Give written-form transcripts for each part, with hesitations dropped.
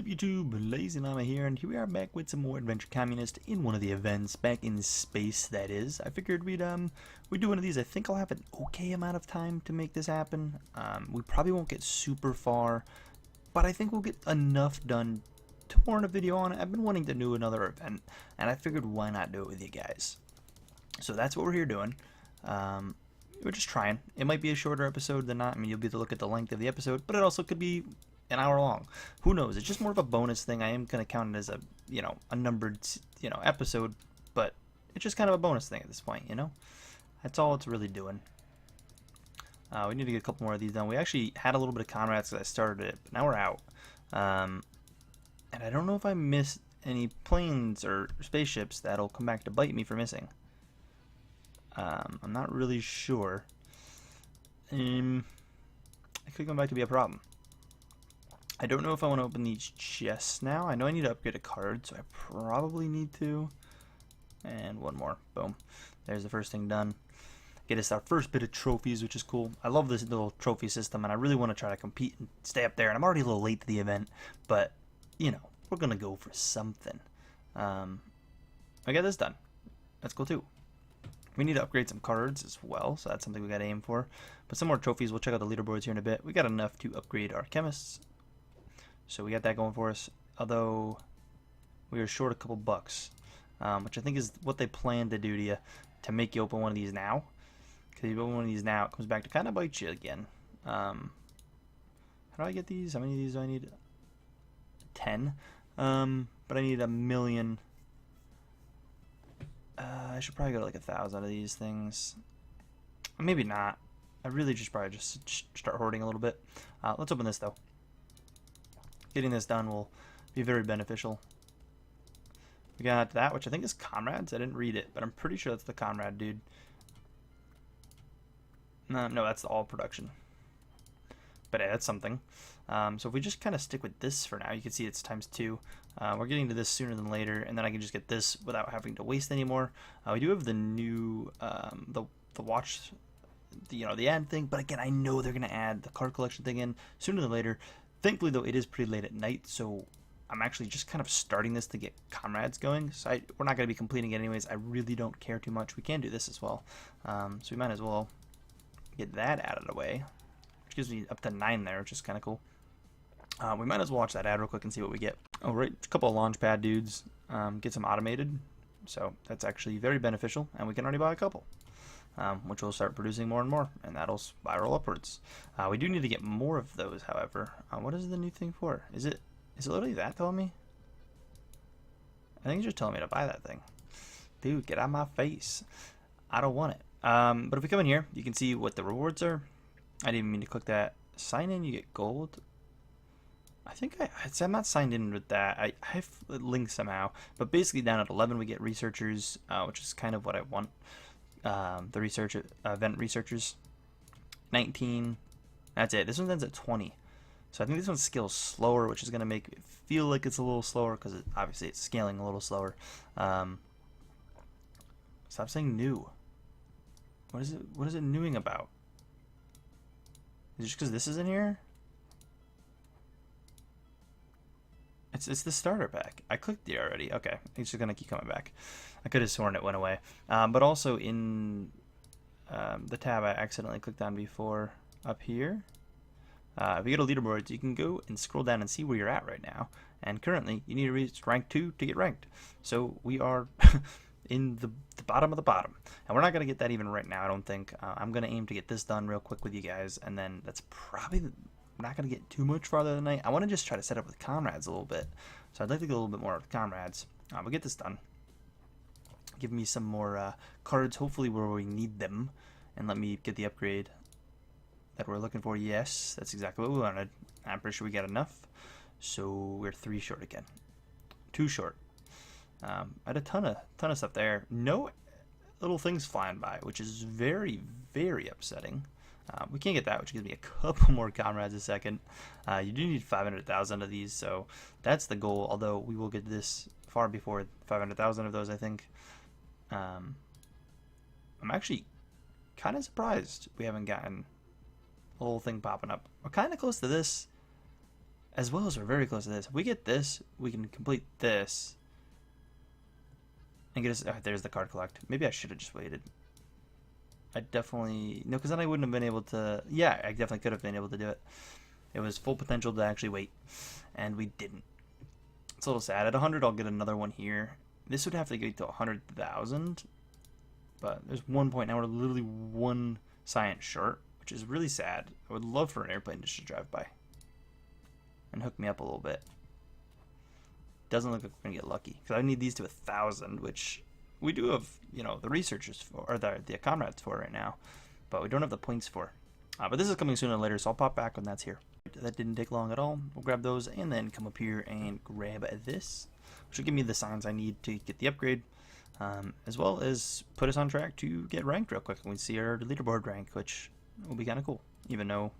up YouTube, LazeeLlama here, and here we are back with some more Adventure Communist in one of the events, back in space that is. I figured we'd do one of these. I think I'll have an okay amount of time to make this happen. We probably won't get super far, but I think we'll get enough done to warrant a video on it. I've been wanting to do another event, and I figured why not do it with you guys. So that's what we're here doing. We're just trying. It might be a shorter episode than not. I mean, you'll be able to look at the length of the episode, but it also could be an hour long. Who knows? It's just more of a bonus thing. I am going to count it as a, a numbered, episode, but it's just kind of a bonus thing at this point, That's all it's really doing. We need to get a couple more of these done. We actually had a little bit of comrades because I started it, but now we're out. And I don't know if I missed any planes or spaceships that'll come back to bite me for missing. I'm not really sure. It could come back to be a problem. I don't know if I want to open these chests now. I know I need to upgrade a card, so I probably need to. And one more. Boom. There's the first thing done. Get us our first bit of trophies, which is cool. I love this little trophy system, and I really want to try to compete and stay up there. And I'm already a little late to the event, but, we're going to go for something. I got this done. That's cool, too. We need to upgrade some cards as well, so that's something we got to aim for. But some more trophies. We'll check out the leaderboards here in a bit. We got enough to upgrade our chemists. So we got that going for us, although we are short a couple bucks, which I think is what they plan to do to you, to make you open one of these now. Because you open one of these now, it comes back to kind of bite you again. How do I get these? How many of these do I need? 10. But I need 1,000,000. I should probably go to like 1,000 of these things. Maybe not. I really probably just start hoarding a little bit. Let's open this though. Getting this done will be very beneficial. We got that, which I think is Comrades. I didn't read it, but I'm pretty sure that's the Comrade dude. No, that's the all production. But yeah, that's something. So if we just kind of stick with this for now, you can see it's ×2. We're getting to this sooner than later, and then I can just get this without having to waste any more. We do have the new the watch, the ad thing, but again, I know they're gonna add the card collection thing in sooner than later. Thankfully, though, it is pretty late at night, so I'm actually just kind of starting this to get Comrades going. So we're not going to be completing it anyways. I really don't care too much. We can do this as well. So we might as well get that out of the way, which gives me up to 9 there, which is kind of cool. We might as well watch that ad real quick and see what we get. Oh, right, a couple of launch pad dudes. Get some automated. So that's actually very beneficial, and we can already buy a couple. Which will start producing more and more, and that'll spiral upwards. We do need to get more of those, however. What is the new thing for? Is it literally that telling me? I think it's just telling me to buy that thing. Dude, get out of my face. I don't want it. But if we come in here, you can see what the rewards are. I didn't even mean to click that. Sign in, you get gold. I think I'm not signed in with that. I have links somehow. But basically down at 11 we get researchers, which is kind of what I want. The research event researchers. 19. That's it. This one ends at 20. So I think this one's scales slower, which is going to make it feel like it's a little slower because obviously it's scaling a little slower. Stop saying new. What is it newing about? Is it just because this is in here? It's the starter pack. I clicked it already. Okay, it's just gonna keep coming back. I could have sworn it went away. But also in the tab I accidentally clicked on before, up here, if you go to leaderboards, you can go and scroll down and see where you're at right now. And currently, you need to reach rank 2 to get ranked. So we are in the bottom of the bottom, and we're not gonna get that even right now. I don't think. I'm gonna aim to get this done real quick with you guys, and then that's probably I'm not going to get too much farther tonight. I want to just try to set up with Comrades a little bit. So I'd like to get a little bit more with Comrades. We'll get this done. Give me some more cards, hopefully where we need them. And let me get the upgrade that we're looking for. Yes, that's exactly what we wanted. I'm pretty sure we got enough. So we're 3 short again. 2 short. I had a ton of stuff there. No little things flying by, which is very, very upsetting. We can't get that, which gives me a couple more Comrades a second. You do need 500,000 of these, so that's the goal, although we will get this far before 500,000 of those, I think. I'm actually kind of surprised we haven't gotten a whole thing popping up. We're kind of close to this. as well as we're very close to this. If we get this, we can complete this. And get us, there's the card collect. Maybe I should have just waited. I definitely, no, because then I wouldn't have been able to, yeah, I definitely could have been able to do it. It was full potential to actually wait, and we didn't. It's a little sad. At 100, I'll get another one here. This would have to get to 100,000, but there's one point now we're literally one science short, which is really sad. I would love for an airplane just to drive by and hook me up a little bit. Doesn't look like we're gonna get lucky because I need these to 1,000, which we do have, you know, the researchers for, or the comrades for right now, but we don't have the points for. But this is coming sooner or later, so I'll pop back when that's here. That didn't take long at all. We'll grab those and then come up here and grab this, which will give me the signs I need to get the upgrade, as well as put us on track to get ranked real quick. And we see our leaderboard rank, which will be kind of cool, even though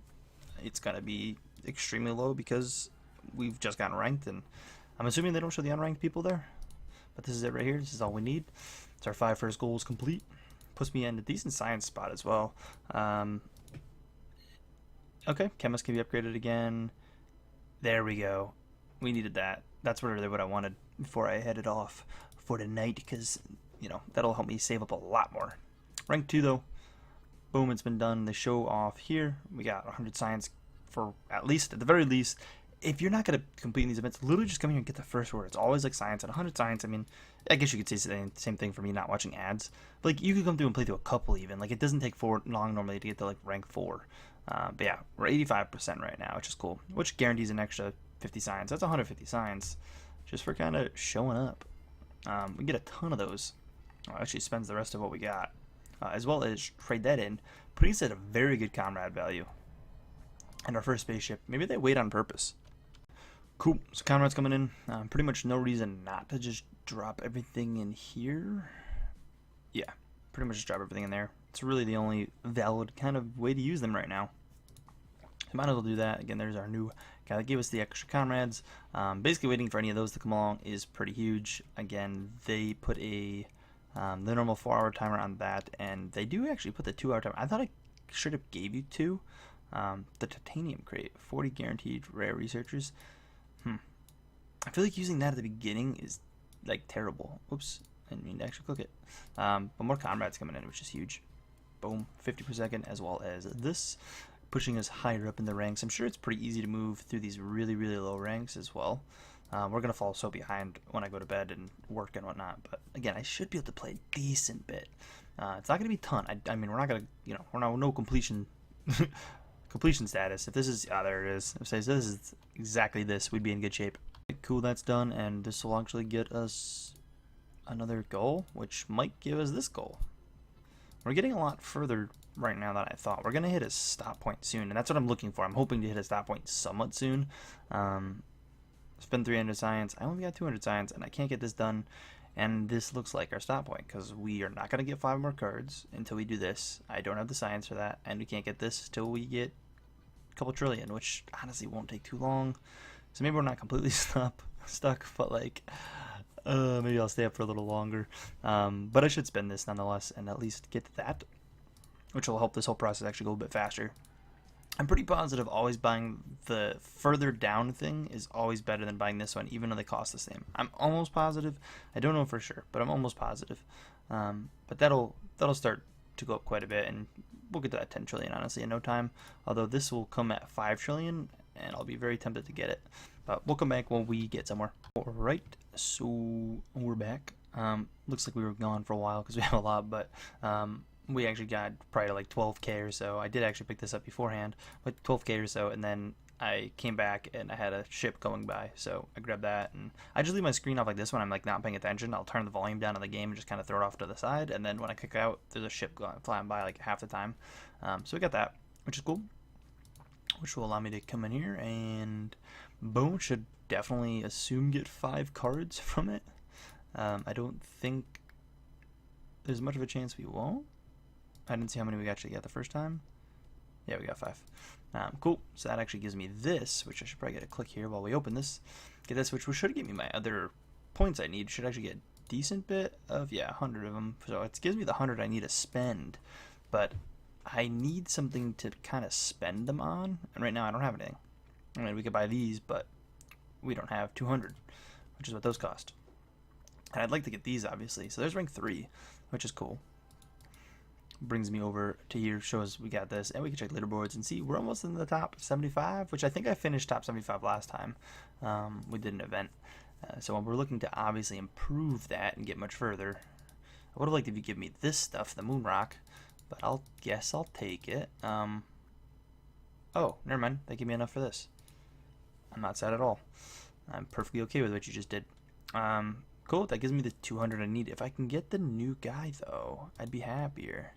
it's gonna be extremely low because we've just gotten ranked, and I'm assuming they don't show the unranked people there. But this is it right here. This is all we need. It's our 5 first goals complete. Puts me in a decent science spot as well. Okay, chemist can be upgraded again. There we go. We needed that. That's really what I wanted before I headed off for tonight, because, you know, that'll help me save up a lot more. Rank 2 though. Boom, it's been done. They show off here. We got 100 science for at the very least. If you're not going to compete in these events, literally just come here and get the first word. It's always like science. At 100 science, I mean, I guess you could say the same thing for me not watching ads. But, like, you could come through and play through a couple even. Like, it doesn't take long normally to get to, like, rank 4. But yeah, we're 85% right now, which is cool. Which guarantees an extra 50 science. That's 150 science just for kind of showing up. We get a ton of those. Actually spends the rest of what we got. As well as trade that in. Putting us at a very good comrade value. And our first spaceship. Maybe they wait on purpose. Cool, so comrade's coming in. Pretty much no reason not to just drop everything in here. Yeah, pretty much just drop everything in there. It's really the only valid kind of way to use them right now. So might as well do that. Again, there's our new guy that gave us the extra comrades. Basically waiting for any of those to come along is pretty huge. Again, they put the normal 4-hour timer on that, and they do actually put the 2-hour timer. I thought I should have gave you 2. The titanium crate, 40 guaranteed rare researchers. I feel like using that at the beginning is like terrible. Oops, I didn't mean to actually click it. But more comrades coming in, which is huge. Boom, 50 per second, as well as this, pushing us higher up in the ranks. I'm sure it's pretty easy to move through these really, really low ranks as well. We're gonna fall so behind when I go to bed and work and whatnot. But again, I should be able to play a decent bit. It's not gonna be a ton. I mean, we're not gonna, you know, we're no completion. Completion status. If this is, there it is. If it says this is exactly this, we'd be in good shape. Cool, that's done, and this will actually get us another goal, which might give us this goal. We're getting a lot further right now than I thought. We're gonna hit a stop point soon, and that's what I'm looking for. I'm hoping to hit a stop point somewhat soon. Spend 300 science. I only got 200 science, and I can't get this done. And this looks like our stop point, because we are not going to get 5 more cards until we do this. I don't have the science for that, and we can't get this till we get a couple trillion, which honestly won't take too long. So maybe we're not completely stuck, but like, maybe I'll stay up for a little longer. But I should spend this nonetheless, and at least get that, which will help this whole process actually go a bit faster. I'm pretty positive always buying the further down thing is always better than buying this one, even though they cost the same. I'm almost positive. I don't know for sure, but I'm almost positive. But that'll start to go up quite a bit, and we'll get to that 10 trillion, honestly, in no time. Although this will come at 5 trillion, and I'll be very tempted to get it. But we'll come back when we get somewhere. Alright, so we're back. Looks like we were gone for a while because we have a lot, but we actually got probably like 12k or so. I did actually pick this up beforehand, like 12k or so, and then I came back and I had a ship going by, so I grabbed that, and I just leave my screen off like this when I'm like not paying attention. I'll turn the volume down on the game and just kind of throw it off to the side, and then when I kick out, there's a ship flying by like half the time. So we got that, which is cool, which will allow me to come in here and boom, should definitely assume get 5 cards from it. I don't think there's much of a chance we won't. I didn't see how many we actually got the first time. Yeah, we got 5. Cool. So that actually gives me this, which I should probably get a click here while we open this. Get this, which should give me my other points I need. Should actually get a decent bit of, yeah, 100 of them. So it gives me the 100 I need to spend. But I need something to kind of spend them on. And right now I don't have anything. I mean, we could buy these, but we don't have 200, which is what those cost. And I'd like to get these, obviously. So there's rank 3, which is cool. Brings me over to here, shows we got this, and we can check leaderboards and see we're almost in the top 75, which I think I finished top 75 last time. We did an event. So we're looking to obviously improve that and get much further. I would have liked if you give me this stuff, the moon rock, but I'll take it. Oh, never mind. They give me enough for this. I'm not sad at all. I'm perfectly okay with what you just did. Cool. That gives me the 200 I need. If I can get the new guy, though, I'd be happier.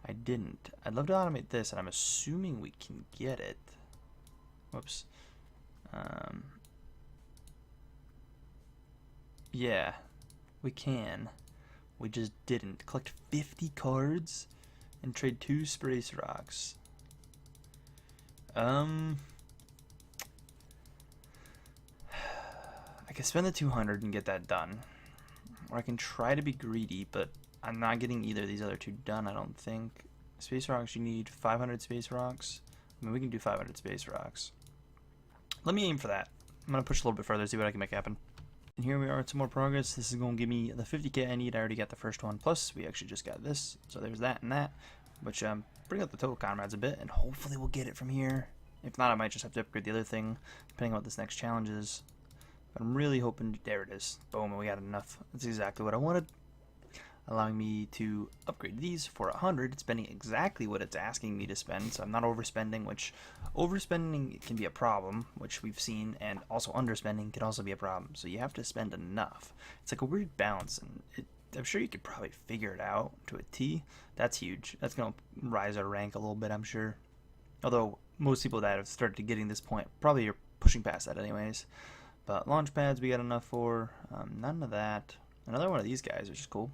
I didn't. I'd love to automate this, and I'm assuming we can get it. Whoops. Yeah, we can. We just didn't. Collect 50 cards and trade 2 Space Rocks. I can spend the 200 and get that done. Or I can try to be greedy, but I'm not getting either of these other 2 done, I don't think. Space Rocks, you need 500 Space Rocks. I mean, we can do 500 Space Rocks. Let me aim for that. I'm going to push a little bit further, see what I can make happen. And here we are at some more progress. This is going to give me the 50k I need. I already got the first one. Plus, we actually just got this. So there's that and that. Which bring up the total comrades a bit, and hopefully we'll get it from here. If not, I might just have to upgrade the other thing, depending on what this next challenge is. But I'm really hoping... There it is. Boom, we got enough. That's exactly what I wanted. Allowing me to upgrade these for 100, spending exactly what it's asking me to spend, so I'm not overspending, which overspending can be a problem, which we've seen, and also underspending can also be a problem, so you have to spend enough. It's like a weird balance, and I'm sure you could probably figure it out to a T. That's huge. That's going to rise our rank a little bit, I'm sure. Although most people that have started to getting this point probably are pushing past that anyways. But launch pads we got enough for. None of that. Another one of these guys, which is cool.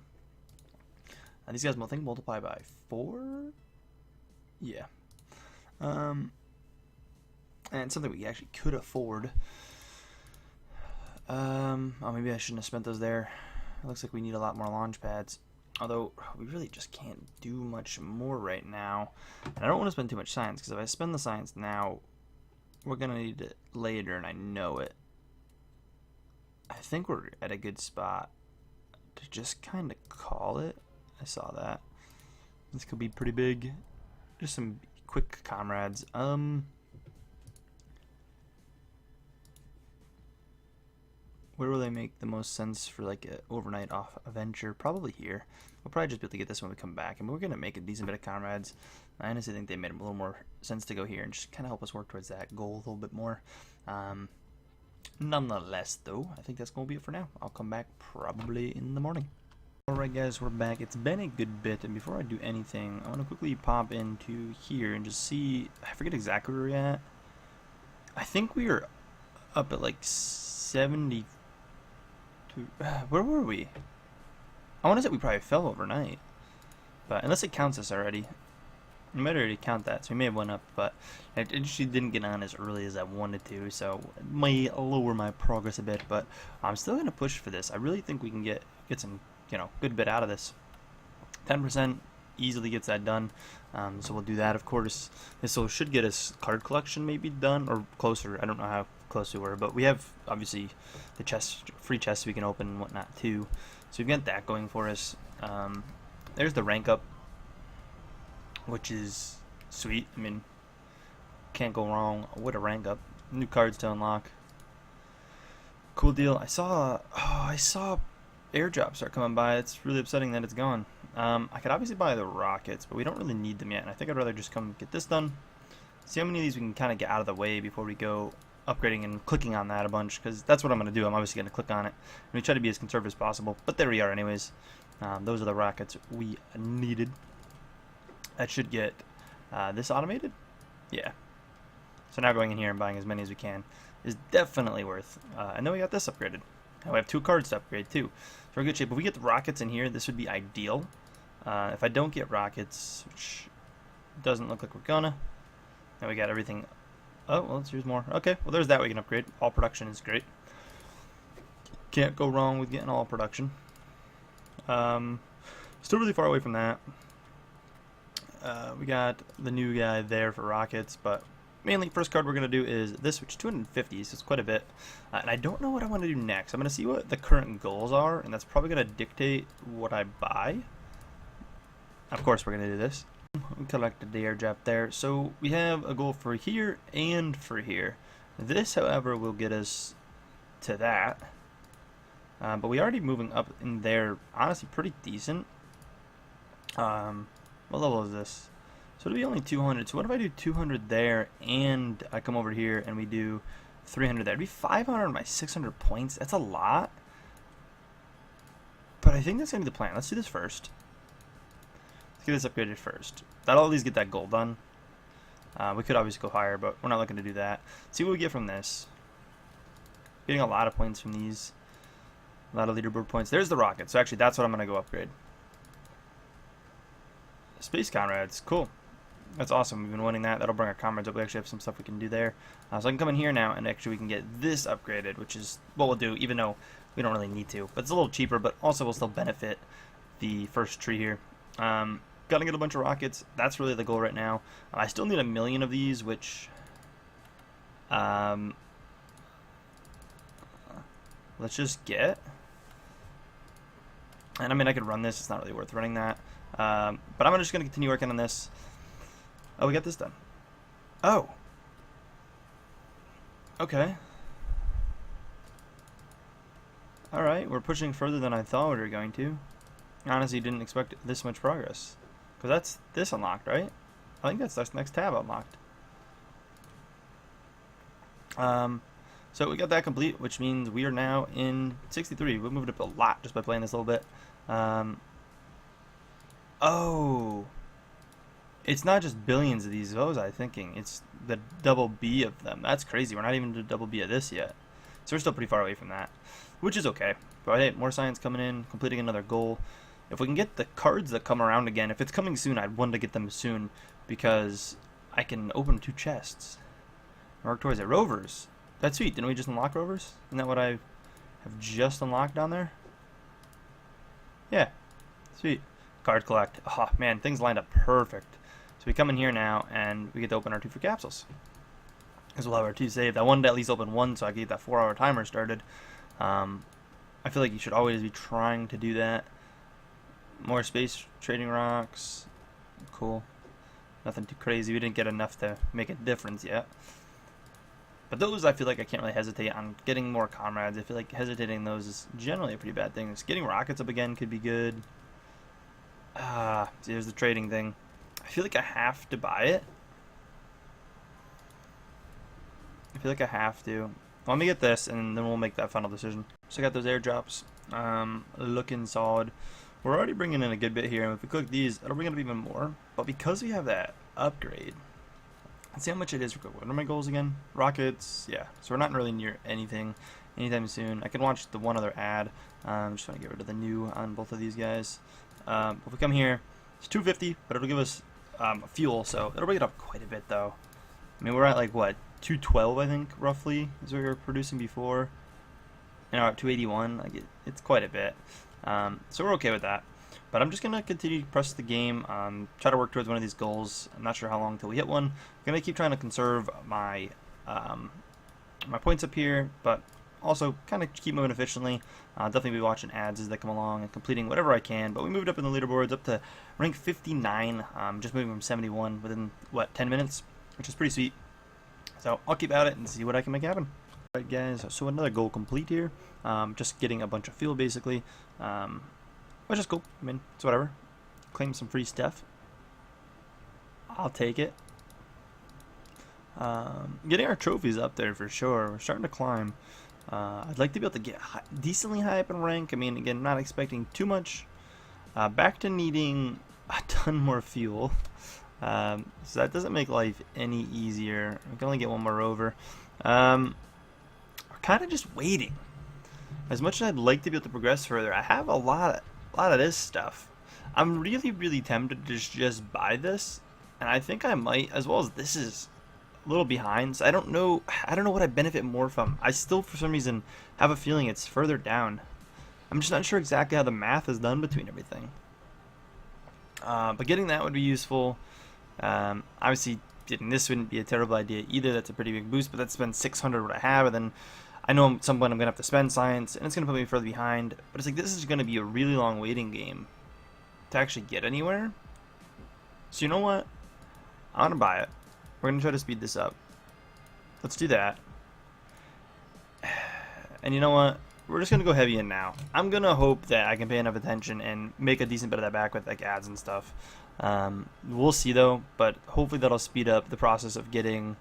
These guys, I think, multiply by 4? Yeah. And something we actually could afford. Oh, maybe I shouldn't have spent those there. It looks like we need a lot more launch pads. Although, we really just can't do much more right now. And I don't want to spend too much science, because if I spend the science now, we're going to need it later, and I know it. I think we're at a good spot to just kind of call it. I saw that. This could be pretty big. Just some quick comrades. Where will they make the most sense for like an overnight off adventure? Probably here. We'll probably just be able to get this when we come back. And we're going to make a decent bit of comrades. I honestly think they made a little more sense to go here and just kind of help us work towards that goal a little bit more. Nonetheless, though, I think that's going to be it for now. I'll come back probably in the morning. Alright guys, we're back. It's been a good bit, and before I do anything, I want to quickly pop into here and just see, I forget exactly where we're at. I think we were up at like 72, where were we? I want to say we probably fell overnight, but unless it counts us already. It might already count that, so we may have went up, but I actually didn't get on as early as I wanted to, so it might lower my progress a bit, but I'm still going to push for this. I really think we can get some, you know, good bit out of this. 10% easily gets that done, so we'll do that. Of course, this should get us card collection maybe done, or closer. I don't know how close we were, but we have obviously the chest, free chests we can open and whatnot too, so we've got that going for us. There's the rank up, which is sweet. I mean, can't go wrong with a rank up. New cards to unlock. Cool deal. I saw airdrops start coming by. It's really upsetting that it's gone. I could obviously buy the rockets, but we don't really need them yet, and I think I'd rather just come get this done. See how many of these we can kind of get out of the way before we go upgrading and clicking on that a bunch, because that's what I'm going to do. I'm obviously going to click on it, and we try to be as conservative as possible, but there we are anyways. Those are the rockets we needed. That should get this automated. Yeah. So now going in here and buying as many as we can is definitely worth. And then we got this upgraded. Now we have 2 cards to upgrade too. So we're in good shape. If we get the rockets in here, this would be ideal. If I don't get rockets, which doesn't look like we're gonna, then we got everything. Oh, well, here's more. Okay, well, there's that we can upgrade. All production is great. Can't go wrong with getting all production. Still really far away from that. We got the new guy there for rockets, but mainly, first card we're going to do is this, which is 250, so it's quite a bit. And I don't know what I want to do next. I'm going to see what the current goals are, and that's probably going to dictate what I buy. Of course, we're going to do this. We collected the airdrop there. So we have a goal for here and for here. This, however, will get us to that. But we already moving up in there, honestly, pretty decent. What level is this? So it'll be only 200. So what if I do 200 there and I come over here and we do 300 there? It'd be 500 on my 600 points. That's a lot. But I think that's going to be the plan. Let's do this first. Let's get this upgraded first. That'll at least get that goal done. We could obviously go higher, but we're not looking to do that. See what we get from this. Getting a lot of points from these. A lot of leaderboard points. There's the rocket. So actually, that's what I'm going to go upgrade. Space Comrades. Cool. That's awesome. We've been winning that. That'll bring our comrades up. We actually have some stuff we can do there. So I can come in here now, and actually we can get this upgraded, which is what we'll do, even though we don't really need to. But it's a little cheaper, but also will still benefit the first tree here. Gotta get a bunch of rockets. That's really the goal right now. I still need 1 million of these, which let's just get. And I mean, I could run this. It's not really worth running that. But I'm just gonna continue working on this. Oh, we got this done. Oh. Okay. Alright, we're pushing further than I thought we were going to. Honestly, didn't expect this much progress. Because that's this unlocked, right? I think that's this next tab unlocked. So we got that complete, which means we are now in 63. We moved up a lot just by playing this a little bit. Oh. It's not just billions of these. What was I thinking? It's the double B of them. That's crazy. We're not even to double B of this yet. So we're still pretty far away from that, which is okay. But hey, more science coming in, completing another goal. If we can get the cards that come around again, if it's coming soon, I'd want to get them soon because I can open 2 chests. Work towards it. Rovers. That's sweet. Didn't we just unlock rovers? Isn't that what I have just unlocked down there? Yeah. Sweet. Card collect. Oh, man, things lined up perfect. So we come in here now, and we get to open our 2 free capsules. Because we'll have our 2 saved. I wanted to at least open 1 so I could get that 4-hour timer started. I feel like you should always be trying to do that. More space trading rocks. Cool. Nothing too crazy. We didn't get enough to make a difference yet. But those, I feel like I can't really hesitate on getting more comrades. I feel like hesitating those is generally a pretty bad thing. Just getting rockets up again could be good. See, there's the trading thing. I feel like I have to buy it. I feel like I have to. Let me get this, and then we'll make that final decision. So I got those airdrops. Looking solid. We're already bringing in a good bit here, and if we click these, it'll bring it up even more. But because we have that upgrade, let's see how much it is. What are my goals again? Rockets, yeah. So we're not really near anything anytime soon. I can watch the one other ad. I'm just trying to get rid of the new on both of these guys. If we come here, it's 250, but it'll give us fuel, so it'll bring it up quite a bit, though. I mean, we're at like what, 212, I think, roughly, is what we were producing before. And now we're at 281. Like it's quite a bit. So we're okay with that. But I'm just gonna continue to press the game, try to work towards one of these goals. I'm not sure how long till we hit one. I'm gonna keep trying to conserve my my points up here, but also kind of keep moving efficiently. Definitely be watching ads as they come along and completing whatever I can. But we moved up in the leaderboards up to rank 59, just moving from 71 within what, 10 minutes, which is pretty sweet. So I'll keep at it and see what I can make happen. Alright guys, so another goal complete here. Just getting a bunch of fuel basically, which is cool. I mean, it's whatever. Claim some free stuff. I'll take it. Getting our trophies up there for sure. We're starting to climb. I'd like to be able to get decently high up in rank. I mean, again, not expecting too much. Back to needing a ton more fuel. So that doesn't make life any easier. We can only get one more rover. We're kind of just waiting. As much as I'd like to be able to progress further, I have a lot of this stuff. I'm really tempted to just buy this, and I think I might, as well as this is a little behind, so I don't know what I benefit more from. I still, for some reason, have a feeling it's further down. I'm just not sure exactly how the math is done between everything. But getting that would be useful. Obviously, getting this wouldn't be a terrible idea either. That's a pretty big boost, but that's spend 600 what I have, and then I know at some point I'm going to have to spend science, and it's going to put me further behind. But it's like, this is going to be a really long waiting game to actually get anywhere. So you know what? I'm going to buy it. We're going to try to speed this up. Let's do that. And you know what? We're just going to go heavy in now. I'm going to hope that I can pay enough attention and make a decent bit of that back with like ads and stuff. We'll see though, but hopefully that'll speed up the process of getting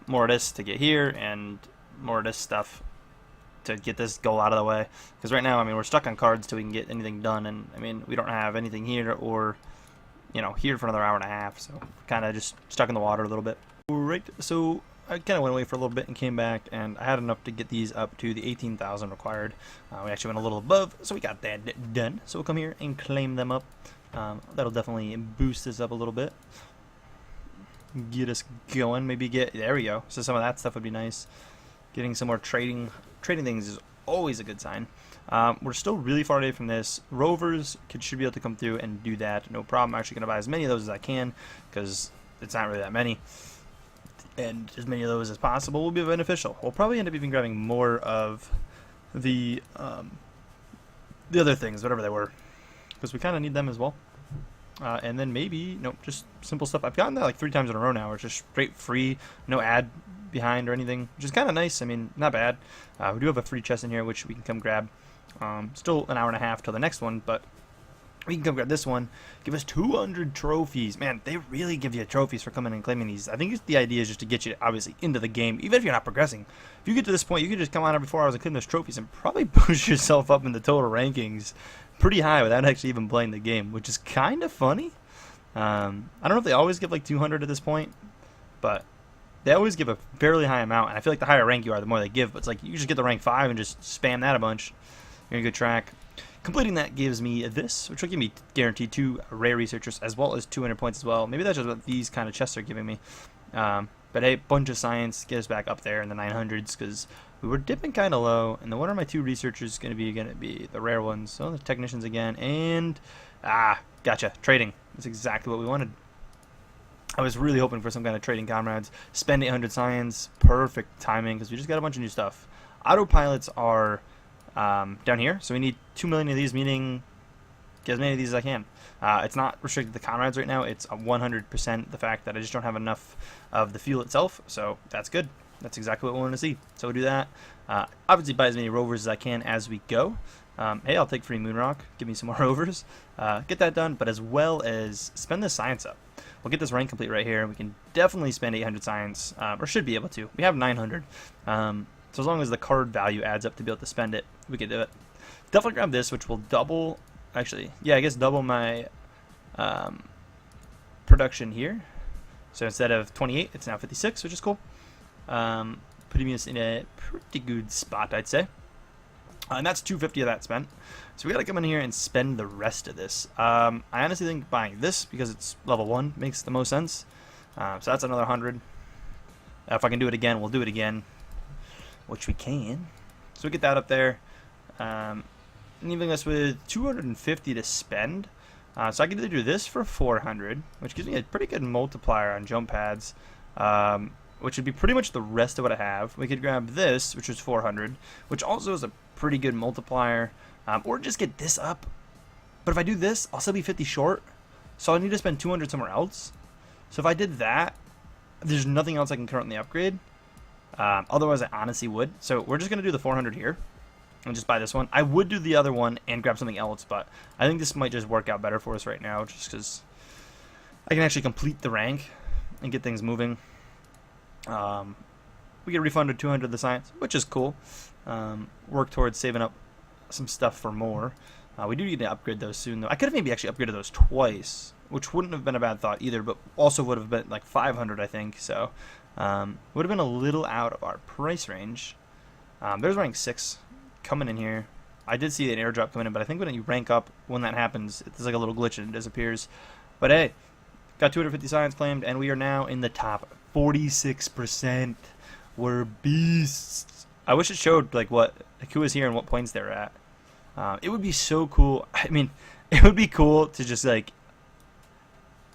more of this to get here and more of this stuff to get this goal out of the way. Because right now, I mean, we're stuck on cards till we can get anything done, and I mean, we don't have anything here or, you know, here for another hour and a half, so kind of just stuck in the water a little bit. Right, so I kind of went away for a little bit and came back, and I had enough to get these up to the 18,000 required. We actually went a little above, so we got that done. So we'll come here and claim them up. That'll definitely boost this up a little bit. Get us going, maybe get, there we go. So some of that stuff would be nice. Getting some more trading things is always a good sign. We're still really far away from this. Rovers should be able to come through and do that, no problem. I'm actually going to buy as many of those as I can, because it's not really that many. And as many of those as possible will be beneficial. We'll probably end up even grabbing more of the other things, whatever they were, because we kind of need them as well. And then maybe, nope, just simple stuff. I've gotten that like 3 times in a row now. It's just straight free, no ad behind or anything, which is kind of nice. I mean, not bad. We do have a free chest in here, which we can come grab. Still an hour and a half till the next one, but we can come grab this one. Give us 200 trophies. Man, they really give you trophies for coming and claiming these. I think the idea is just to get you, obviously, into the game, even if you're not progressing. If you get to this point, you can just come on every 4 hours and claim those trophies and probably push yourself up in the total rankings pretty high without actually even playing the game, which is kind of funny. I don't know if they always give like 200 at this point, but they always give a fairly high amount, and I feel like the higher rank you are, the more they give. But it's like, you just get the rank 5 and just spam that a bunch. You're in a good track. Completing that gives me this, which will give me guaranteed 2 rare researchers as well as 200 points as well. Maybe that's just what these kind of chests are giving me. But hey, bunch of science, get us back up there in the 900s, because we were dipping kind of low. And then what are my 2 researchers going to be the rare ones. So the technicians again, and gotcha, trading. That's exactly what we wanted. I was really hoping for some kind of trading comrades. Spend 800 science, perfect timing, because we just got a bunch of new stuff. Autopilots are down here, so we need 2 million of these, meaning get as many of these as I can. It's not restricted to comrades right now. It's 100% the fact that I just don't have enough of the fuel itself, so that's good. That's exactly what we want to see. So we'll do that. Obviously buy as many rovers as I can as we go. Hey, I'll take free moon rock. Give me some more rovers. Get that done, but as well as spend the science up. We'll get this rank complete right here. We can definitely spend 800 science, or should be able to. We have 900. So as long as the card value adds up to be able to spend it, we could do it. Definitely grab this, which will double, actually, yeah, I guess double my production here. So instead of 28, it's now 56, which is cool. Putting us in a pretty good spot, I'd say. And that's 250 of that spent. So we gotta come in here and spend the rest of this. I honestly think buying this, because it's level 1, makes the most sense. So that's another 100. If I can do it again, we'll do it again, which we can. So we get that up there, leaving us with 250 to spend. So I can either do this for 400, which gives me a pretty good multiplier on jump pads, which would be pretty much the rest of what I have. We could grab this, which is 400, which also is a pretty good multiplier, or just get this up. But if I do this, I'll still be 50 short, so I'll need to spend 200 somewhere else. So if I did that, there's nothing else I can currently upgrade. Otherwise, I honestly would. So we're just going to do the 400 here and just buy this one. I would do the other one and grab something else, but I think this might just work out better for us right now, just because I can actually complete the rank and get things moving. We get refunded 200 of the science, which is cool. Work towards saving up some stuff for more. We do need to upgrade those soon, though. I could have maybe actually upgraded those twice, which wouldn't have been a bad thought either, but also would have been like 500, I think. So would have been a little out of our price range. There's rank 6 coming in here. I did see an airdrop coming in, but I think when you rank up, when that happens, it's like a little glitch and it disappears. But hey, got 250 science claimed, and we are now in the top 46%. We're beasts. I wish it showed like who was here and what points they were at. It would be so cool. I mean, it would be cool to just like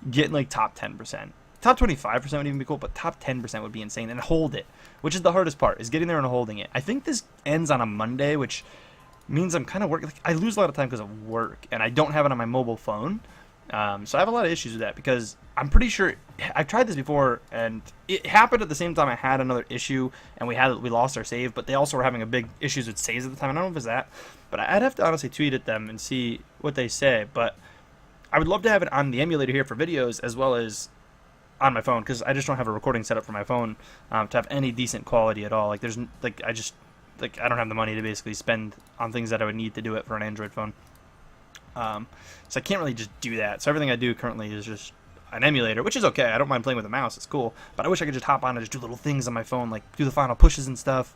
get in like top 10%. top 25% would even be cool, but top 10% would be insane, and hold it, which is the hardest part, is getting there and holding it. I think this ends on a Monday, which means I'm kind of working. Like, I lose a lot of time because of work, and I don't have it on my mobile phone. So I have a lot of issues with that because I'm pretty sure I've tried this before, and it happened at the same time I had another issue, and we lost our save, but they also were having a big issues with saves at the time. I don't know if it's that, but I'd have to honestly tweet at them and see what they say. But I would love to have it on the emulator here for videos as well as on my phone, because I just don't have a recording set up for my phone to have any decent quality at all. Like there's I don't have the money to basically spend on things that I would need to do it for an Android phone. So I can't really just do that. So everything I do currently is just an emulator, which is okay. I don't mind playing with a mouse. It's cool. But I wish I could just hop on and just do little things on my phone, like do the final pushes and stuff.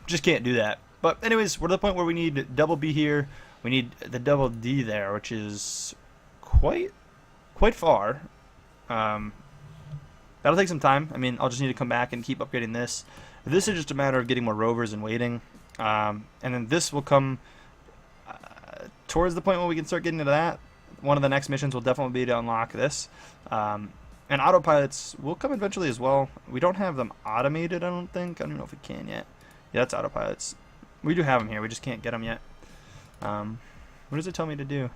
Just can't do that. But anyways, we're to the point where we need double B here. We need the double D there, which is quite far. That'll take some time. I mean, I'll just need to come back and keep upgrading this. This is just a matter of getting more rovers and waiting. And then this will come towards the point where we can start getting into that. One of the next missions will definitely be to unlock this. And autopilots will come eventually as well. We don't have them automated, I don't think. I don't even know if we can yet. Yeah, that's autopilots. We do have them here. We just can't get them yet. What does it tell me to do?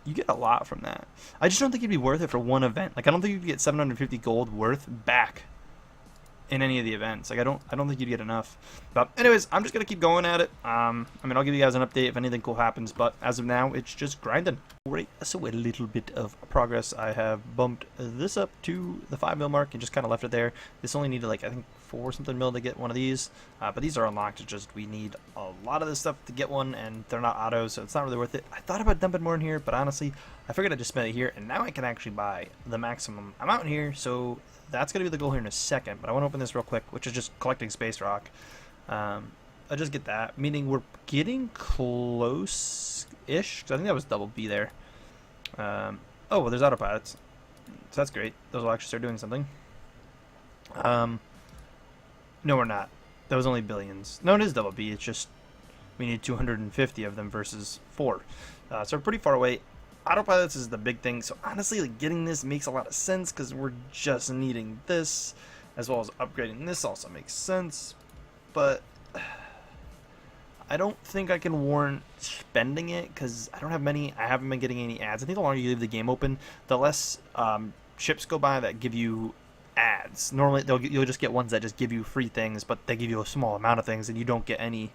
You get a lot from that. I just don't think it'd be worth it for one event. Like, I don't think you'd get 750 gold worth back in any of the events. Like, I don't think you'd get enough. But anyways, I'm just gonna keep going at it. I mean, I'll give you guys an update if anything cool happens, but as of now, it's just grinding. Right, so a little bit of progress. I have bumped this up to the 5 mil mark and just kind of left it there. This only needed, like, I think 4 something mil to get one of these, but these are unlocked. It's just we need a lot of this stuff to get one, and they're not autos, so it's not really worth it. I thought about dumping more in here, but honestly, I figured I'd just spend it here, and now I can actually buy the maximum amount here, so that's going to be the goal here in a second. But I want to open this real quick, which is just collecting space rock. I'll just get that, meaning we're getting close-ish, because I think that was double B there. Oh, well, there's autopilots, so that's great. Those will actually start doing something. No, we're not. That was only billions. No, it is double B. It's just we need 250 of them versus 4. So we're pretty far away. Autopilots is the big thing. So honestly, like, getting this makes a lot of sense because we're just needing this, as well as upgrading this also makes sense. But I don't think I can warrant spending it because I don't have many. I haven't been getting any ads. I think the longer you leave the game open, the less ships go by that give you ads. Normally you'll just get ones that just give you free things, but they give you a small amount of things and you don't get any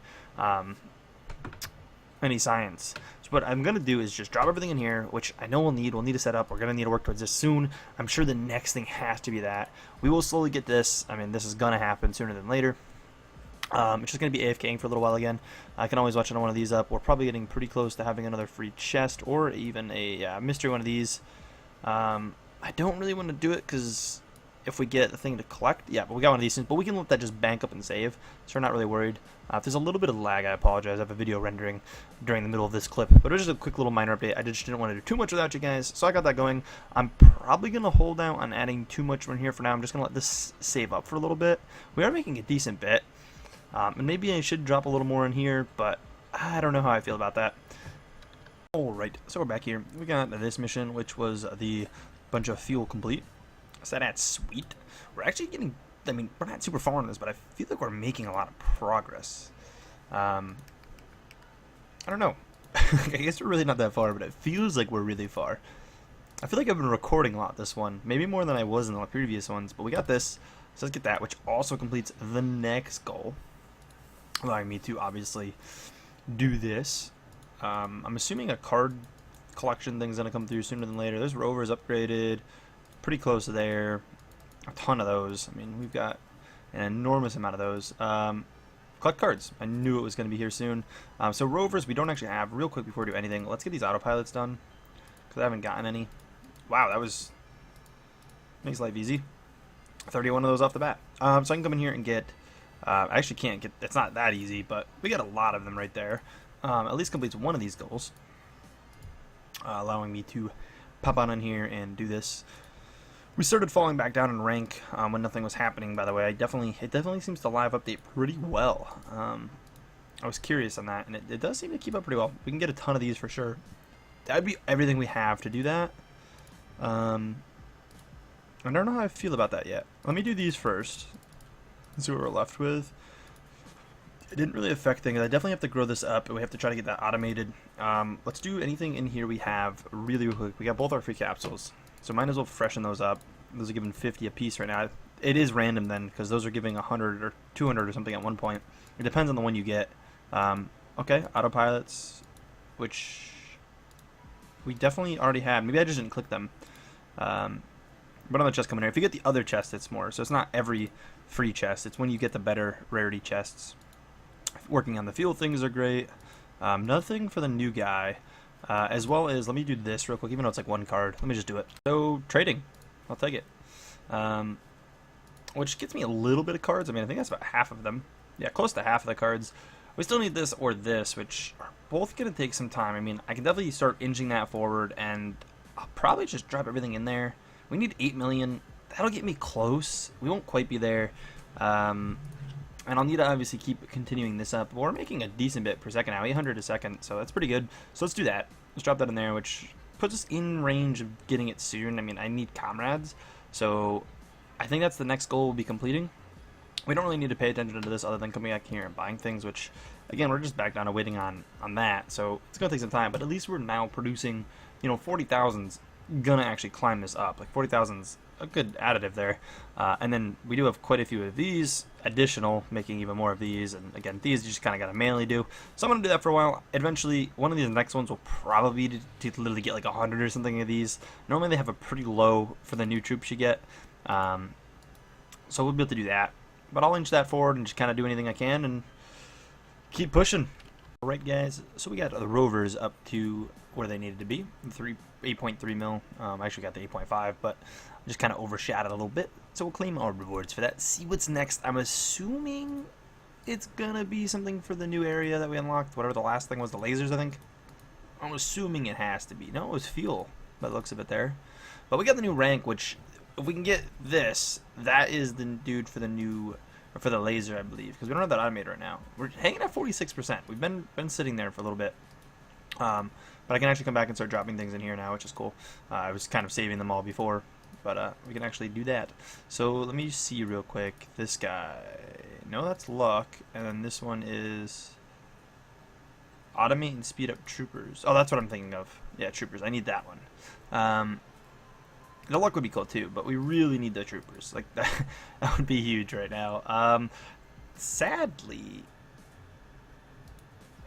science. So what I'm gonna do is just drop everything in here, which I know we'll need to set up. We're gonna need to work towards this soon. I'm sure the next thing has to be that. We will slowly get this. I mean, this is gonna happen sooner than later. It's just gonna be AFKing for a little while again. I can always watch another one of these up. We're probably getting pretty close to having another free chest or even a mystery one of these. I don't really want to do it because if we get the thing to collect, yeah, but we got one of these things, but we can let that just bank up and save, so we're not really worried. If there's a little bit of lag, I apologize. I have a video rendering during the middle of this clip, but it was just a quick little minor update. I just didn't want to do too much without you guys, so I got that going. I'm probably going to hold out on adding too much in here for now. I'm just going to let this save up for a little bit. We are making a decent bit, and maybe I should drop a little more in here, but I don't know how I feel about that. Alright, so we're back here. We got this mission, which was the bunch of fuel complete. So that's sweet. We're actually getting, I mean, we're not super far on this, but I feel like we're making a lot of progress. I don't know. I guess we're really not that far, but it feels like we're really far. I feel like I've been recording a lot this one, maybe more than I was in the previous ones, but we got this. So let's get that, which also completes the next goal, allowing me to obviously do this. I'm assuming a card collection thing's gonna come through sooner than later. There's rovers upgraded. Pretty close there. A ton of those. I mean, we've got an enormous amount of those. Collect cards. I knew it was going to be here soon. So rovers we don't actually have. Real quick before we do anything, let's get these autopilots done because I haven't gotten any. Wow, that makes life easy. 31 of those off the bat. So I can come in here and get. I actually can't get. It's not that easy, but we got a lot of them right there. At least completes one of these goals, allowing me to pop on in here and do this. We started falling back down in rank when nothing was happening, by the way. It definitely seems to live update pretty well. I was curious on that, and it does seem to keep up pretty well. We can get a ton of these for sure. That would be everything we have to do that. I don't know how I feel about that yet. Let me do these first. See what we're left with. It didn't really affect things. I definitely have to grow this up, and we have to try to get that automated. Let's do anything in here we have really quick. We got both our free capsules, so might as well freshen those up. Those are giving 50 a piece right now. It is random then, because those are giving 100 or 200 or something at one point. It depends on the one you get. Okay, autopilots, which we definitely already have. Maybe I just didn't click them. But on the chest coming here, if you get the other chest, it's more. So it's not every free chest. It's when you get the better rarity chests. Working on the field things are great. Nothing for the new guy. As well as, let me do this real quick, even though it's like one card. Let me just do it. So, trading. I'll take it. Which gets me a little bit of cards. I mean, I think that's about half of them. Yeah, close to half of the cards. We still need this or this, which are both going to take some time. I mean, I can definitely start inching that forward, and I'll probably just drop everything in there. We need 8 million. That'll get me close. We won't quite be there. And I'll need to obviously keep continuing this up. But we're making a decent bit per second now, 800 a second, so that's pretty good. So let's do that. Let's drop that in there, which puts us in range of getting it soon. I mean, I need comrades, so I think that's the next goal we'll be completing. We don't really need to pay attention to this other than coming back here and buying things, which, again, we're just back down to waiting on that. So it's going to take some time, but at least we're now producing, 40,000's going to actually climb this up. Like 40,000's a good additive there. And then we do have quite a few of these additional, making even more of these. And again, these you just kind of got to manually do. So I'm going to do that for a while. Eventually, one of these next ones will probably be to literally get like 100 or something of these. Normally they have a pretty low for the new troops you get. So we'll be able to do that. But I'll inch that forward and just kind of do anything I can and keep pushing. Alright guys, so we got the rovers up to where they needed to be, 8.3 mil. I actually got the 8.5, but just kind of overshot it a little bit. So we'll claim our rewards for that. See what's next. I'm assuming it's gonna be something for the new area that we unlocked. Whatever the last thing was, the lasers, I think. I'm assuming it has to be. No, it was fuel, by the looks of it there. But we got the new rank, which if we can get this, that is the dude for the new, or for the laser, I believe, because we don't have that automated right now. We're hanging at 46%. We've been sitting there for a little bit. But I can actually come back and start dropping things in here now, which is cool. I was kind of saving them all before, but we can actually do that. So let me see real quick. This guy, no, that's luck, and then this one is automate and speed up troopers. Oh, that's what I'm thinking of. Yeah, troopers. I need that one. The luck would be cool too, but we really need the troopers. Like that would be huge right now. Sadly,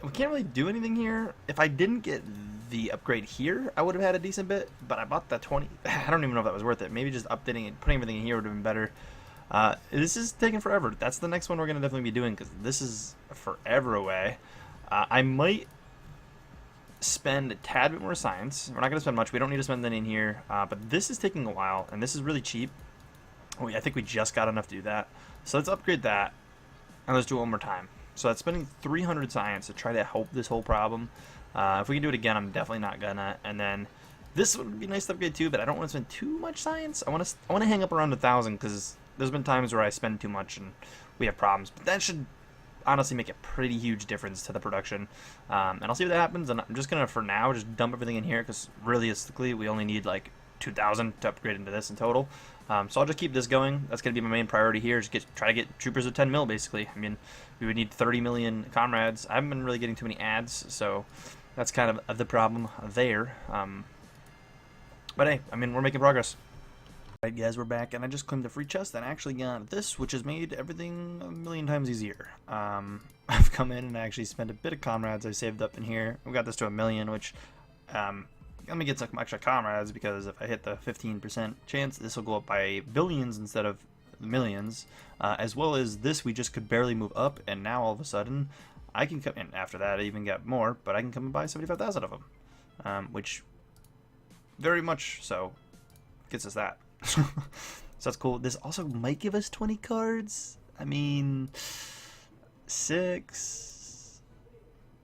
we can't really do anything here. If I didn't get the upgrade here, I would have had a decent bit, but I bought the 20. I don't even know if that was worth it. Maybe just updating and putting everything in here would have been better. This is taking forever. That's the next one we're going to definitely be doing, because this is forever away. I might spend a tad bit more science. We're not going to spend much. We don't need to spend any in here, but this is taking a while, and this is really cheap. I think we just got enough to do that. So let's upgrade that, and let's do it one more time. So that's spending 300 science to try to help this whole problem. If we can do it again, I'm definitely not gonna. And then this would be nice to upgrade too, but I don't want to spend too much science. I want to hang up around 1,000, because there's been times where I spend too much and we have problems. But that should honestly make a pretty huge difference to the production. And I'll see what that happens. And I'm just gonna, for now, just dump everything in here, because realistically, we only need like 2,000 to upgrade into this in total. So I'll just keep this going. That's going to be my main priority here. Just try to get troopers with 10 mil, basically. I mean, we would need 30 million comrades. I haven't been really getting too many ads, so that's kind of the problem there. But hey, I mean, we're making progress. Alright guys, we're back, and I just claimed a free chest and actually got this, which has made everything a million times easier. I've come in and actually spent a bit of comrades I saved up in here. We got this to 1 million, which let me get some extra comrades, because if I hit the 15% chance, this will go up by billions instead of millions. As well as this, we just could barely move up, and now all of a sudden I can come in. After that I even got more, but I can come and buy 75,000 of them, which very much so gets us that. So that's cool. This also might give us 20 cards. I mean, 6,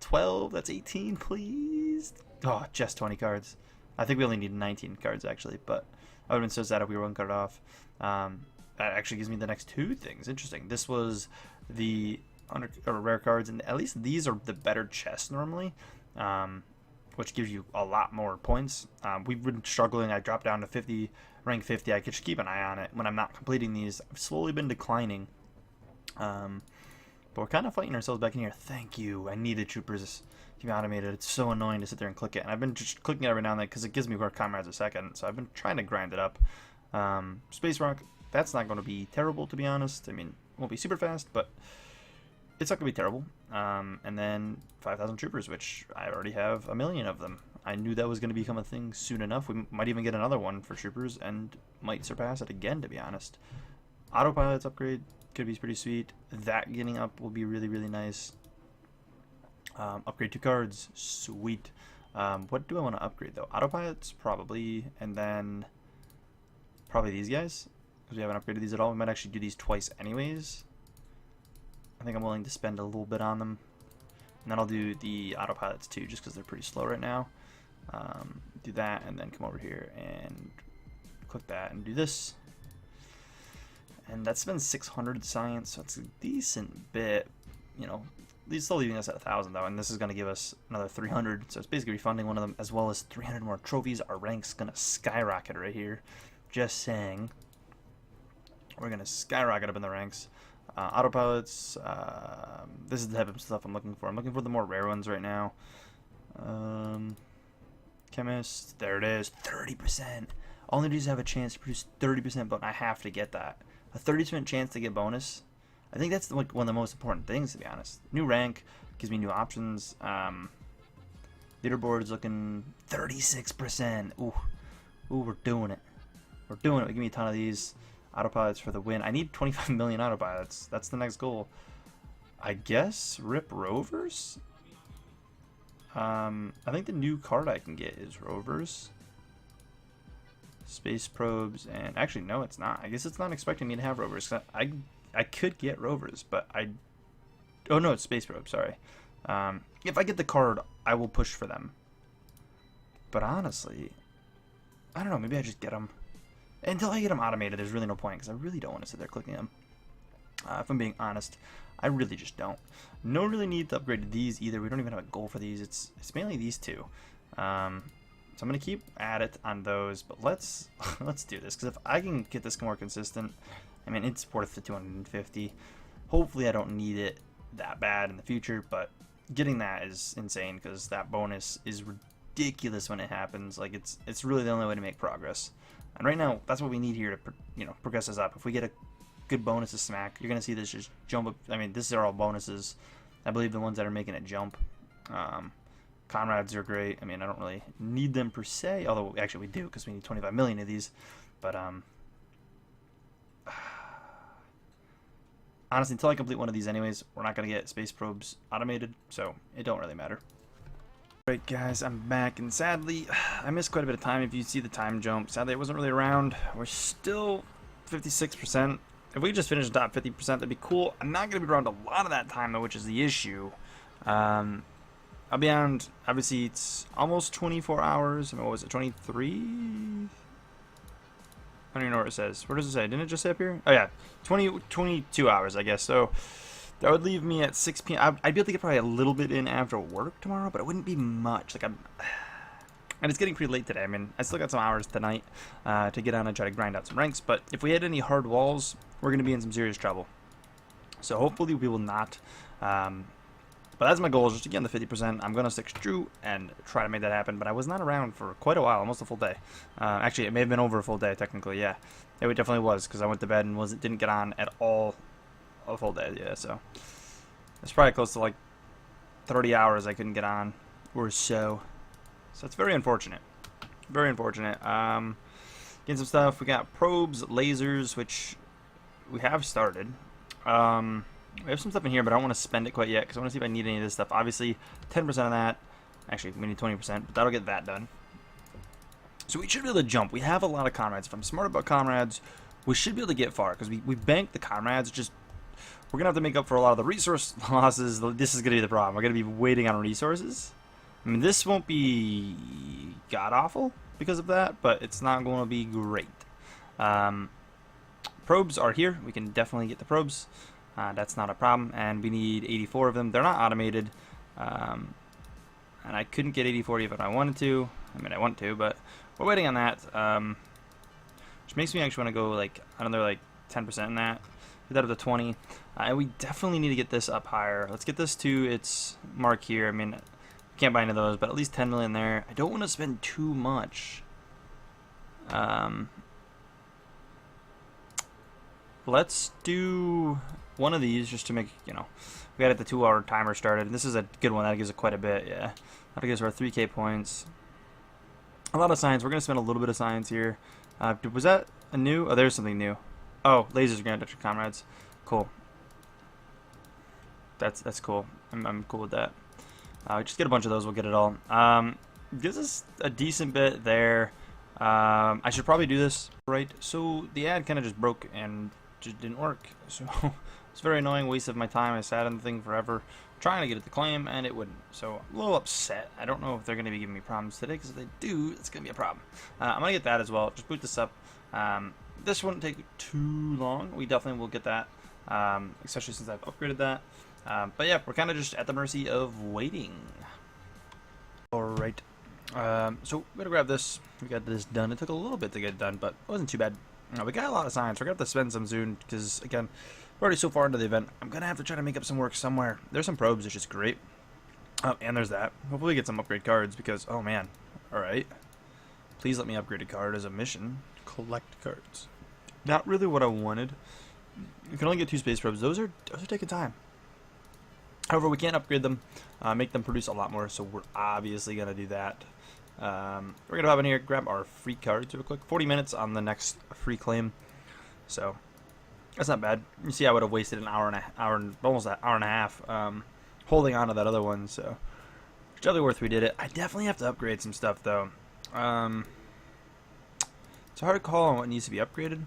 12, that's 18, please. Oh, just 20 cards. I think we only need 19 cards, actually, but I would have been so sad if we were one card off. That actually gives me the next 2 things. Interesting. This was the rare cards, and at least these are the better chests normally. which gives you a lot more points. We've been struggling. I dropped down to 50, rank 50. I could just keep an eye on it when I'm not completing these. I've slowly been declining. But we're kind of fighting ourselves back in here. Thank you. I needed troopers to be automated. It's so annoying to sit there and click it. And I've been just clicking it every now and then because it gives me more comrades a second. So I've been trying to grind it up. Space Rock, that's not going to be terrible, to be honest. I mean, it won't be super fast, but it's not going to be terrible. And then 5,000 troopers, which I already have 1 million of them. I knew that was going to become a thing soon enough. We might even get another one for troopers and might surpass it again, to be honest. Autopilot's upgrade could be pretty sweet. That getting up will be really, really nice. Upgrade 2 cards, sweet. What do I want to upgrade, though? Autopilots, probably, and then probably these guys, because we haven't upgraded these at all. We might actually do these twice anyways. I think I'm willing to spend a little bit on them. And then I'll do the autopilots too, just because they're pretty slow right now. Do that, and then come over here and click that and do this. And that spends 600 science, so it's a decent bit. You know, these still leaving us at 1,000 though, and this is going to give us another 300. So it's basically refunding one of them, as well as 300 more trophies. Our rank's going to skyrocket right here. Just saying. We're going to skyrocket up in the ranks. Autopilots, this is the type of stuff I'm looking for. I'm looking for the more rare ones right now. Chemist, there it is, 30%. All they do is have a chance to produce 30%, but I have to get that. A 30% chance to get bonus. I think that's like one of the most important things, to be honest. New rank gives me new options. Leaderboard's looking 36%. Ooh, we're doing it. We're doing it. Give me a ton of these. Autopilots for the win. I need 25 million autopilots. That's the next goal. I guess rip rovers? I think the new card I can get is rovers. Space probes, and actually no, it's not. I guess it's not expecting me to have rovers. I could get rovers, but oh no, it's space probes, sorry. If I get the card, I will push for them. But honestly, I don't know, maybe I just get them. Until I get them automated, there's really no point, because I really don't want to sit there clicking them. If I'm being honest, I really just don't. No really need to upgrade these either. We don't even have a goal for these. It's mainly these two. So I'm gonna keep at it on those, but let's do this, because if I can get this more consistent, I mean, it's worth the 250. Hopefully I don't need it that bad in the future, but getting that is insane, because that bonus is ridiculous when it happens. Like, it's really the only way to make progress. And right now, that's what we need here to, you know, progress us up. If we get a good bonus to smack, you're going to see this just jump up. I mean, these are all bonuses. I believe the ones that are making it jump. Comrades are great. I mean, I don't really need them per se, although actually we do, because we need 25 million of these. But honestly, until I complete one of these anyways, we're not going to get space probes automated, so it don't really matter. Alright guys, I'm back, and sadly, I missed quite a bit of time. If you see the time jump, sadly it wasn't really around. We're still 56%. If we just finish the top 50%, that'd be cool. I'm not going to be around a lot of that time though, which is the issue. I'll be on, obviously it's almost 24 hours. I mean, what was it, 23? I don't even know what it says. Where does it say? Didn't it just say up here? Oh yeah, 22 hours, I guess. So that would leave me at 6 p.m. I'd be able to get probably a little bit in after work tomorrow, but it wouldn't be much. Like, and it's getting pretty late today. I mean, I still got some hours tonight to get on and try to grind out some ranks, but if we hit any hard walls, we're going to be in some serious trouble. So hopefully we will not. But that's my goal, is just to get on the 50%. I'm going to stick true and try to make that happen, but I was not around for quite a while, almost a full day. Actually, it may have been over a full day, technically, yeah. It definitely was, because I went to bed and didn't get on at all a full day, yeah, so. It's probably close to like 30 hours I couldn't get on, or so. So it's very unfortunate. Very unfortunate. Getting some stuff. We got probes, lasers, which we have started. We have some stuff in here, but I don't want to spend it quite yet, because I want to see if I need any of this stuff. Obviously, 10% of that. Actually, we need 20%, but that'll get that done. So we should be able to jump. We have a lot of comrades. If I'm smart about comrades, we should be able to get far, because we banked the comrades. Just, we're going to have to make up for a lot of the resource losses. This is going to be the problem. We're going to be waiting on resources. I mean, this won't be god-awful because of that, but it's not going to be great. Probes are here. We can definitely get the probes. That's not a problem, and we need 84 of them. They're not automated. and I couldn't get 80-40 if I wanted to. I mean, I want to, but we're waiting on that. Which makes me actually want to go like another like 10% in that. Get that up to 20. And we definitely need to get this up higher. Let's get this to its mark here. I mean, can't buy any of those, but at least 10 million there. I don't want to spend too much. Let's do one of these just to make, you know, we got the 2-hour timer started. This is a good one. That gives it quite a bit, yeah. That gives our 3K points. A lot of science. We're going to spend a little bit of science here. Was that a new? Oh, there's something new. Oh, lasers are going to touch your comrades. Cool. That's cool. I'm cool with that. Just get a bunch of those. We'll get it all. Gives us a decent bit there. I should probably do this right. So the ad kind of just broke and just didn't work. So it's very annoying. Waste of my time. I sat on the thing forever trying to get it to claim and it wouldn't. So I'm a little upset. I don't know if they're going to be giving me problems today, because if they do, it's going to be a problem. I'm going to get that as well. Just boot this up. This wouldn't take too long. We definitely will get that, especially since I've upgraded that. But yeah, we're kind of just at the mercy of waiting. Alright. So we're gonna grab this. We got this done. It took a little bit to get it done, but it wasn't too bad. We got a lot of science. We're gonna have to spend some soon, because again, we're already so far into the event. I'm gonna have to try to make up some work somewhere. There's some probes, which is great. And there's that. Hopefully we get some upgrade cards, because oh man. Alright. Please let me upgrade a card as a mission. Collect cards. Not really what I wanted. You can only get 2 space probes. Those are taking time. However, we can't upgrade them, make them produce a lot more, so we're obviously going to do that. We're going to hop in here, grab our free cards real quick. 40 minutes on the next free claim, so that's not bad. You see I would have wasted an almost an hour and a half holding on to that other one, so it's definitely worth we did it. I definitely have to upgrade some stuff, though. It's a hard call on what needs to be upgraded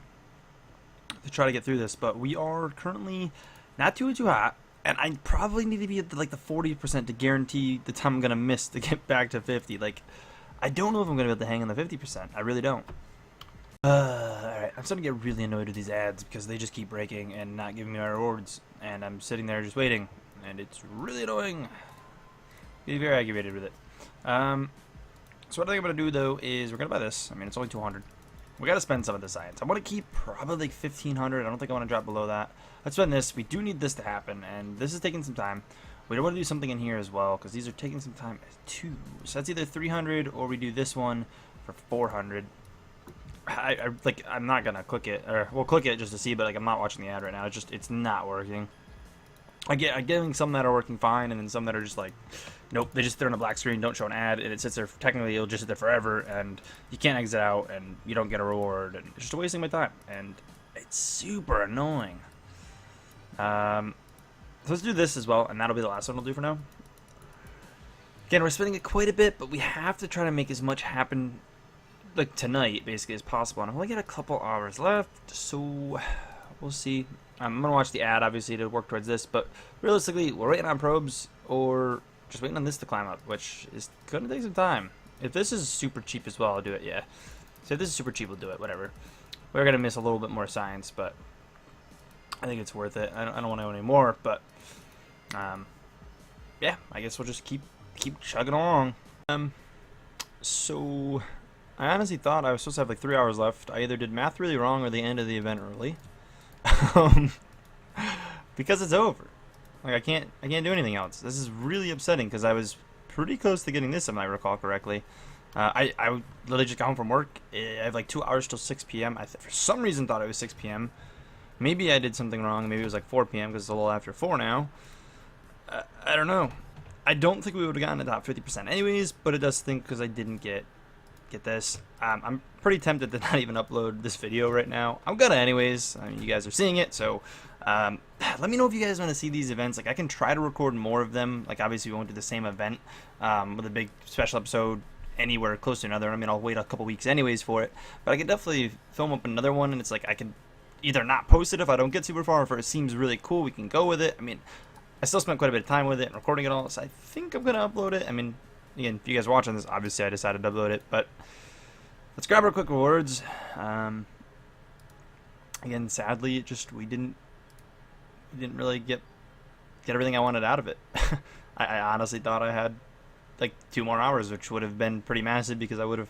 to try to get through this, but we are currently not too hot. And I probably need to be at like the 40% to guarantee the time I'm going to miss to get back to 50. Like, I don't know if I'm going to be able to hang on the 50%. I really don't. Alright, I'm starting to get really annoyed with these ads because they just keep breaking and not giving me my rewards. And I'm sitting there just waiting. And it's really annoying. Getting very aggravated with it. So what I think I'm going to do, though, is we're going to buy this. I mean, it's only 200. We got to spend some of the science. I want to keep probably like 1,500. I don't think I want to drop below that. Let's spend this. We do need this to happen, and this is taking some time. We don't want to do something in here as well, because these are taking some time too. So that's either 300 or we do this one for 400. I'm not gonna click it, or we'll click it just to see, but like I'm not watching the ad right now. It's not working. I'm getting some that are working fine, and then some that are just like, nope, they just throw in a black screen, don't show an ad, and it sits there. Technically, it'll just sit there forever, and you can't exit out, and you don't get a reward, and it's just wasting my time, and it's super annoying. So let's do this as well, and that'll be the last one we'll do for now. Again, we're spending it quite a bit, but we have to try to make as much happen, like tonight, basically, as possible. And I've only got a couple hours left, so we'll see. I'm gonna watch the ad, obviously, to work towards this, but realistically, we're waiting on probes, or just waiting on this to climb up, which is gonna take some time. If this is super cheap as well, I'll do it, yeah. So if this is super cheap, we'll do it, whatever. We're gonna miss a little bit more science, but I think it's worth it. I don't want to own any more, but yeah, I guess we'll just keep chugging along. So I honestly thought I was supposed to have like 3 hours left. I either did math really wrong or the end of the event early. Because it's over. Like I can't do anything else. This is really upsetting because I was pretty close to getting this, if I recall correctly. I literally just got home from work. I have like 2 hours till 6 p.m. I for some reason thought it was 6 p.m. Maybe I did something wrong. Maybe it was like 4 p.m. because it's a little after 4 now. I don't know. I don't think we would have gotten the top 50% anyways, but it does stink because I didn't get this. I'm pretty tempted to not even upload this video right now. I'm gonna anyways. I mean, you guys are seeing it, so let me know if you guys want to see these events. Like, I can try to record more of them. Like, obviously we won't do the same event with a big special episode anywhere close to another. I mean, I'll wait a couple weeks anyways for it, but I could definitely film up another one, and it's like I can either not post it if I don't get super far, or if it seems really cool, we can go with it. I mean, I still spent quite a bit of time with it and recording it all, so I think I'm gonna upload it. I mean, again, if you guys are watching this, obviously I decided to upload it, but let's grab our quick rewards. Again, sadly, it just we didn't really get everything I wanted out of it. I honestly thought I had like 2 more hours, which would have been pretty massive because I would have,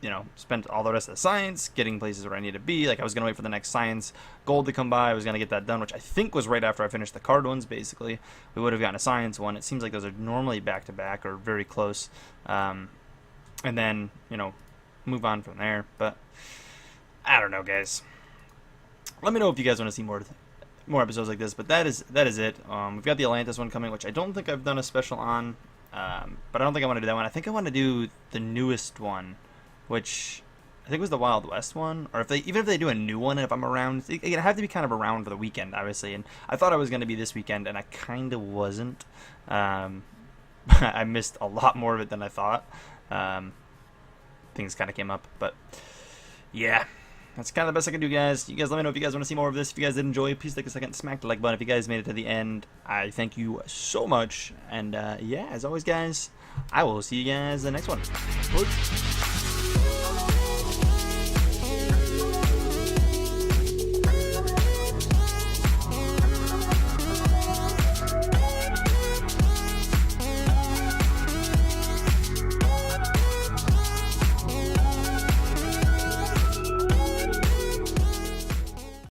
you know, spent all the rest of the science getting places where I need to be. Like, I was gonna wait for the next science gold to come by. I was gonna get that done, which I think was right after I finished the card ones. Basically, we would have gotten a science one. It seems like those are normally back to back or very close, and then, you know, move on from there. But I don't know, guys. Let me know if you guys want to see more episodes like this. But that is it. We've got the Atlantis one coming, which I don't think I've done a special on, but I don't think I want to do that one. I think I want to do the newest one, which I think was the Wild West one. Or even if they do a new one, if I'm around, it have to be kind of around for the weekend, obviously. And I thought I was going to be this weekend, and I kind of wasn't. I missed a lot more of it than I thought. Things kind of came up, but yeah. That's kind of the best I can do, guys. You guys let me know if you guys want to see more of this. If you guys did enjoy, please take a second to smack the like button. If you guys made it to the end, I thank you so much. And yeah, as always, guys, I will see you guys in the next one.